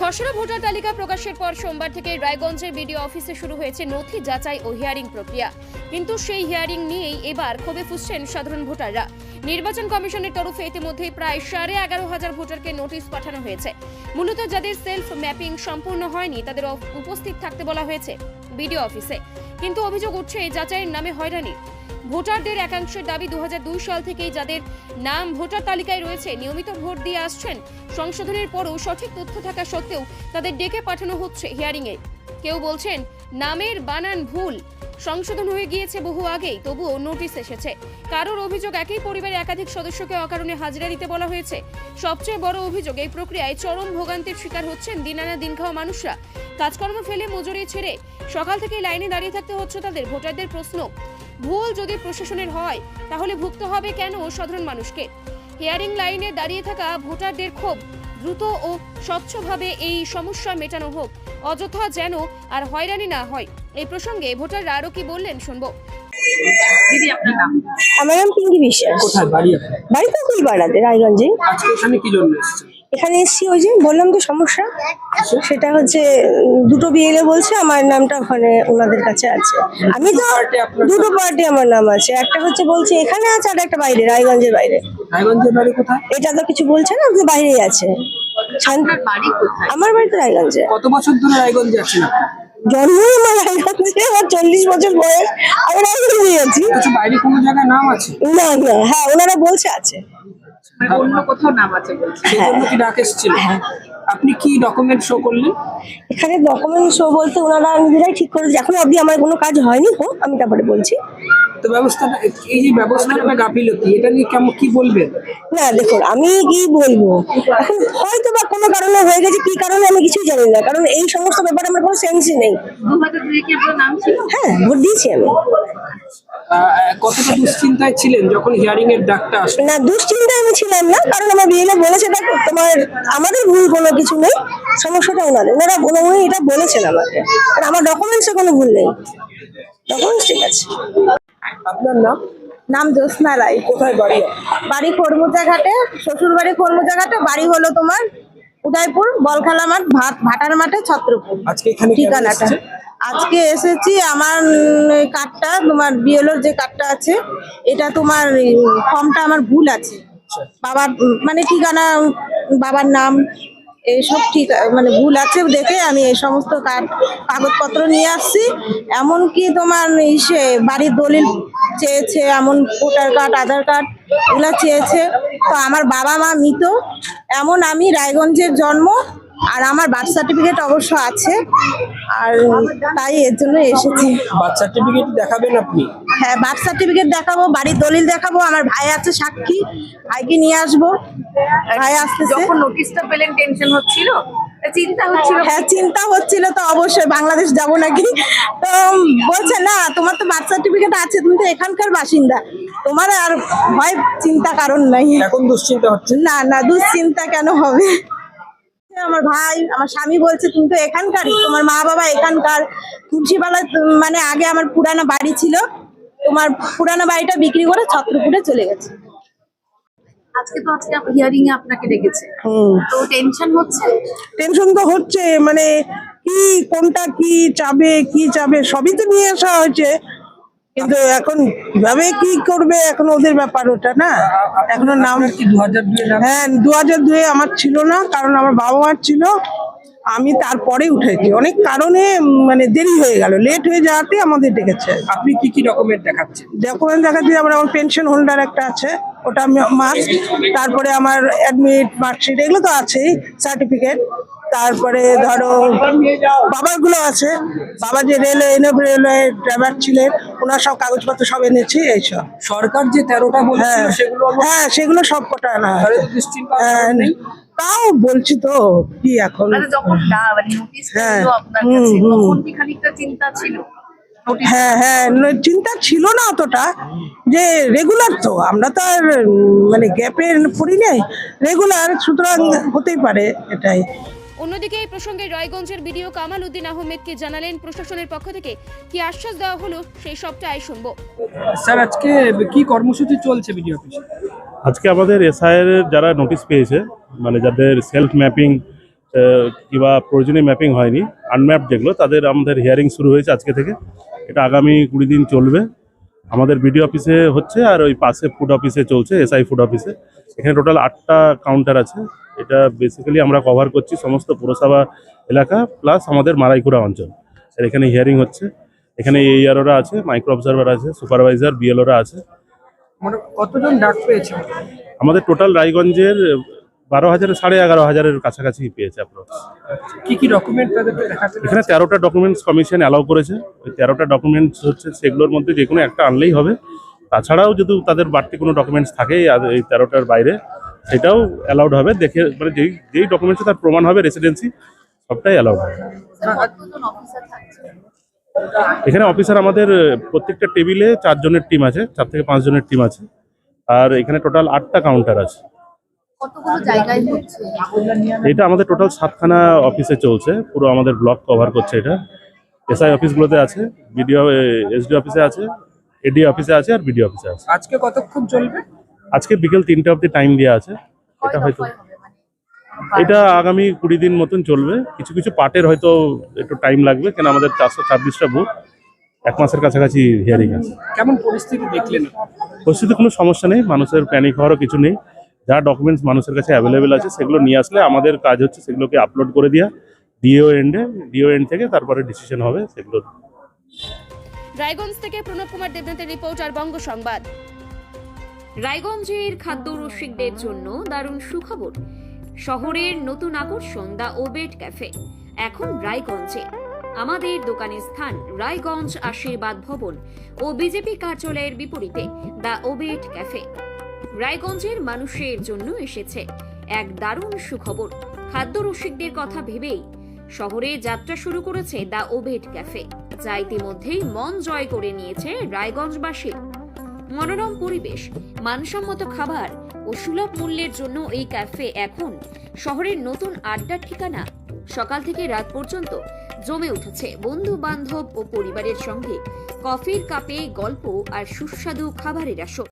খসড়া ভোটার তালিকা প্রকাশের পর সোমবার থেকে রায়গঞ্জের বিডিও অফিসে শুরু হয়েছে নথি যাচাই ও হিয়ারিং প্রক্রিয়া। কিন্তু সেই হিয়ারিং নিয়েই এবার ক্ষোভে ফুঁসছেন সাধারণ ভোটাররা। নির্বাচন কমিশনের তরফে ইতিমধ্যেই প্রায় 11,500 ভোটারকে নোটিশ পাঠানো হয়েছে। মূলত যাদের সেলফ ম্যাপিং সম্পূর্ণ হয়নি তাদের উপস্থিত থাকতে বলা হয়েছে বিডিও অফিসে। কিন্তু অভিযোগ উঠছে যাচাইয়ের নামে হয়রানি। ভোটারদের একাংশের দাবি 2002 সাল থেকেই যাদের নাম ভোটার তালিকায় রয়েছে নিয়মিত ভোট দিয়ে আসছেন, সংশোধনের পরও সঠিক তথ্য থাকা সত্ত্বেও তাদের ডেকে পাঠানো হচ্ছে হিয়ারিংয়ে। কেউ বলছেন নামের বানান ভুল, সংশোধন হয়ে গিয়েছে বহু আগেই, তবুও নোটিশ এসেছে। কারোর অভিযোগ একই পরিবারের একাধিক সদস্যকে অকারণে হাজিরা দিতে বলা হয়েছে। সবচেয়ে বড় অভিযোগ এই প্রক্রিয়ায় চরম ভোগান্তির শিকার হচ্ছেন দিন আনা দিন খাওয়া মানুষরা। কাজকর্ম ফেলে মজুরি ছেড়ে সকাল থেকে লাইনে দাঁড়িয়ে থাকতে হচ্ছে তাদের। ভোটারদের প্রশ্ন, ভুল যদি প্রশাসনের হয় তাহলে ভুগতে হবে কেন সাধারণ মানুষকে? হিয়ারিং লাইনে দাঁড়িয়ে থাকা ভোটারদের ক্ষোভ, দ্রুত ও স্বচ্ছভাবে এই সমস্যা মেটানো হোক, অযথা যেন আর হয়রানি না হয়। এই প্রসঙ্গে ভোটাররা আরো কি বললেন শুনবো। দিদি, আপনার নাম? আমার নাম পিঙ্কি বিশ্বাস। কোথায় বাড়ি আপনার? বাড়ি তো কুলপাড়াতে, রায়গঞ্জে। আজকে এখানে কি জন্য এসেছেন? এখানে এসছি ওই যে বললাম তো সমস্যা, সেটা হচ্ছে দুটো বিএলএ বলছে আমার নামটা ওখানে ওনাদের কাছে আছে। আমি তো দুটো পার্টি আমার নাম আছে, একটা হচ্ছে বলছে এখানে আছে আর একটা বাইরে, রায়গঞ্জের বাইরে। রায়গঞ্জের বাড়ি কোথায়? এটা তো কিছু বলছে না, কিন্তু বাইরেই আছে। আপনার বাড়ি কোথায়? আমার বাড়ি তো রায়গঞ্জে। কত বছর ধরে রায়গঞ্জে আছেন আপনি? জন্মই আমার রায়গঞ্জে, আমার 40 বছর বয়স, আমি রায়গঞ্জে আছি। কিছু বাইরে কোনো জায়গায় নাম আছে? না না, হ্যাঁ ওনারা বলছে আছে। মানে অন্য কোথাও নাম আছে বলছে। সেই জন্য কি ডাক এসেছিল? আপনি কি ডকুমেন্ট শো করলেন? এখানে ডকুমেন্ট শো বলতে ওনারা নিজেরাই ঠিক করেছে, এখন অবধি আমার কোনো কাজ হয়নি। হোক, আমি তারপরে বলছি। তো ব্যবস্থাটা, এই যে ব্যবস্থাটা গাফিলতি, এটা নিয়ে কেমন কি বলবেন? না দেখুন, আমি কি বলবো, এখন হয়তো বা কোনো কারণে হয়ে গেছে, কি কারণে আমি কিছুই জানি না, কারণ এই সমস্ত ব্যাপারে আমার কোনো সেন্সই নেই। 2002 কি আপনার নাম ছিল? হ্যাঁ, ভোট দিয়েছি আমি। কতটা দুশ্চিন্তায় ছিলেন যখন হিয়ারিং এর ডাকটা আসলো? না, দুশ্চিন্তায় আমি ছিলাম না, কারণ আমার বিএলএ বলেছে দেখো তোমার আমাদের ভুল কোনো কিছু নেই, সমস্যাটা ওনাদের। ওনারা উনি এটা বলেছেন আমাকে, আর আমার ডকুমেন্টসে কোনো ভুল নেই, ডকুমেন্টস ঠিক আছে। আপনার নাম? নাম জ্যোৎস্না রায়। কোথায় বাড়ি? বাড়ি কর্মচাঘাটে, শ্বশুর বাড়ি কর্মচাঘাটে, বাড়ি হলো তোমার উদয়পুর বলখালা মাঠ, ভাটার মাঠে, ছত্রপুর। আজকে এখানে কেন ঠিকানাটা এসেছেন? আজকে এসেছি আমার কার্ডটা, তোমার বিএলওর যে কার্ডটা আছে, এটা তোমার ফর্মটা আমার ভুল আছে। বাবার মানে ঠিকানা, বাবার নাম এইসব ঠিক মানে ভুল আছে দেখে আমি এই সমস্ত কাগজপত্র নিয়ে আসছি। এমনকি তোমার ইসে বাড়ির দলিল চেয়েছে, এমন ভোটার কার্ড, আধার কার্ড এগুলো চেয়েছে। তো আমার বাবা মা মৃত, এমন আমি রায়গঞ্জের জন্ম, আর আমার বার্থ সার্টিফিকেট অবশ্য আছে, আর তাই এর জন্য এসেছি। বার্থ সার্টিফিকেট দেখাবেন আপনি? হ্যাঁ, বার্থ সার্টিফিকেট দেখাবো, বাড়ির দলিল দেখাবো, আমার ভাই আছে সাক্ষী, ভাইকে নিয়ে আসবো। ভাই আসতেছে। যখন নোটিশটা পেলেন টেনশন হচ্ছিল, চিন্তা হচ্ছিল? হ্যাঁ, চিন্তা হচ্ছিল তো অবশ্যই, বাংলাদেশ যাব নাকি। তো বলছে না তোমার তো বার্থ সার্টিফিকেট আছে, তুমি তো এখানকার বাসিন্দা, তোমার আর ভয় চিন্তা কারণ নাই। এখন দুশ্চিন্তা হচ্ছে? না না, দুশ্চিন্তা কেন হবে। আমার ভাই, আমার স্বামী বলছে তুমি তো এখানকারই, তোমার মা বাবা এখানকার। তুলসীপালা মানে আগে আমার পুরানো বাড়ি ছিল, তোমার পুরানো বাড়িটা বিক্রি করে ছত্রপুরে চলে গেছে। আজকে হিয়ারিং এ আপনাকে ডেকেছে, তো টেনশন হচ্ছে? টেনশন তো হচ্ছে, মানে কি কোনটা কি চাবে সবই তো নিয়ে আসা হয়েছে, কিন্তু এখন কিভাবে কি করবে এখন ওদের ব্যাপার, ওটা না। এখনো নাম কি 2002 নাম? হ্যাঁ, 2002 আমার ছিল না, কারণ আমার বাবা মার ছিল, আমি তারপরে উঠেছি। অনেক কারণে মানে দেরি হয়ে গেল, লেট হয়ে যাওয়াতে আমাদের ডেকেছে। আপনি কি কি ডকুমেন্ট দেখাচ্ছেন? ডকুমেন্ট দেখাচ্ছি, আমার পেনশন হোল্ডার একটা আছে, ওটা মাস্ট। তারপরে আমার অ্যাডমিট, মার্কশিট এগুলো তো আছেই, সার্টিফিকেট। তারপরে ধরো বাবার গুলো আছে, বাবা যে রেলওয়ে ড্রাইভার ছিলেন, ওনার সব কাগজপত্র সব এনেছি। এইসব সরকার যে 13টা বলেছিল সেগুলো? হ্যাঁ, সেগুলো সব কটা আনা হয়েছে। তাও বলছি তো কি এখন, মানে যখন নোটিশ পেলো আপনার কাছে, তখন কি খানিকটা চিন্তা ছিল? হ্যাঁ হ্যাঁ, চিন্তা ছিল না অতটা, যে রেগুলার তো আমরা তো আর মানে গ্যাপে পড়ি নাই, রেগুলার, সুতরাং হতেই পারে এটাই। অন্যদিকে এই প্রসঙ্গে রায়গঞ্জের বিডিও কামাল উদ্দিন আহমেদকে জানালেন প্রশাসনের পক্ষ থেকে কি আশ্বাস দেওয়া হলো, সেই সবটাই শুনবো। স্যার, আজকে কি কর্মসূচি চলছে বিডিও অফিসে? আজকে আমাদের এসআইআর যারা নোটিশ পেয়েছে, মানে যাদের সেলফ ম্যাপিং কিংবা প্রয়োজনীয় ম্যাপিং হয়নি, আনম্যাপড যেগুলো, তাদের আমাদের হিয়ারিং শুরু হয়েছে আজকে থেকে। এটা আগামী 20 দিন চলবে। আমাদের বিডিও অফিসে হচ্ছে, আর ওই পাশে ফুড অফিসে চলছে, এসআই ফুড অফিসে। এখানে টোটাল 8টা কাউন্টার আছে। এটা বেসিক্যালি আমরা কভার করছি সমস্ত পুরসভা এলাকা প্লাস আমাদের মারাইকুড়া অঞ্চল। আর এখানে হিয়ারিং হচ্ছে। এখানে এইআরওরা আছে, মাইক্রো অবজারভার আছে, সুপারভাইজার, বিএলওরা আছে। মানে কতজন ডাক পেয়েছে? আমাদের টোটাল রায়গঞ্জের 12,000 11,500-এর কাছাকাছি পেয়েছে অ্যাপ্রক্স। কি কি ডকুমেন্ট তাদেরকে দেখাতে? এখানে 13টা ডকুমেন্টস কমিশন অ্যালাউ করেছে। ওই 13টা ডকুমেন্টস হচ্ছে, সেগুলোর মধ্যে যে কোনো একটা আনলেই হবে। তাছাড়াও যদি তাদের বাড়তি কোনো ডকুমেন্টস থাকে এই 13টার বাইরে, সেটাও অ্যালাউড হবে। দেখে মানে যেই ডকুমেন্টসে তার প্রমাণ হবে রেসিডেন্সি, সবটাই অ্যালাউড হবে। কতজন অফিসার থাকছে? এখানে অফিসার আমাদের প্রত্যেকটা টেবিলে 4 জনের টিম আছে, 4 থেকে 5 জনের টিম আছে। আর এখানে টোটাল 8টা কাউন্টার আছে। কতগুলো জায়গায় হচ্ছে? এটা আমাদের টোটাল 7খানা অফিসে চলছে, পুরো আমাদের ব্লক কভার করছে এটা। এসআই অফিসগুলোতে আছে, বিডিও এসডি অফিসে আছে, এডি অফিসে আছে, আর বিডিও অফিসে আছে। আজকে কতক্ষণ চলবে? আজকে বিকেল 3টে অবধি টাইম দেওয়া আছে। এটা হয়তো কয় হবে মানে? এটা আগামী 20 দিন মতন চলবে। কিছু কিছু পার্টের হয়তো একটু টাইম লাগবে, কেন আমাদের 426টা বুথ, 1 মাসের কাছাকাছি হিয়ারিং আছে। কেমন পরিস্থিতি দেখলেন? পরিস্থিতি কোনো সমস্যা নেই, মানুষের প্যানিক হওয়ারও কিছু নেই। যা ডকুমেন্টস মানুষের কাছে অ্যাভেলেবেল আছে সেগুলো নিয়ে আসলে আমাদের কাজ হচ্ছে সেগুলোকে আপলোড করে দেওয়া ডিও এন্ড থেকে, তারপরে ডিসিশন হবে সেগুলো। রায়গঞ্জ থেকে প্রণব কুমার দেবনাথের রিপোর্ট আর বঙ্গ সংবাদ। রায়গঞ্জের খাদ্য রসিকদের জন্য দারুণ সুখবর। শহরের নতুন আকর্ষণ দ্য ওবেট ক্যাফে এখন রায়গঞ্জে। আমাদের দোকানের স্থান রায়গঞ্জ আশীর্বাদ ভবন ও বিজেপি কার্যালয়ের বিপরীতে দ্য ওবেট ক্যাফে। রায়গঞ্জের মানুষের জন্য এসেছে এক দারুণ সুখবর। খাদ্য রসিকদের কথা ভেবেই শহরে যাত্রা শুরু করেছে দ্য ওবেট ক্যাফে, যা ইতিমধ্যেই মন জয় করে নিয়েছে রায়গঞ্জবাসীর। মনোরম পরিবেশ, মানসম্মত খাবার ও সুলভ মূল্যের জন্য এই ক্যাফে এখন শহরের নতুন আড্ডার ঠিকানা। সকাল থেকে রাত পর্যন্ত জমে উঠেছে বন্ধু বান্ধব ও পরিবারের সঙ্গে কফির কাপে গল্প আর সুস্বাদু খাবারের আসর।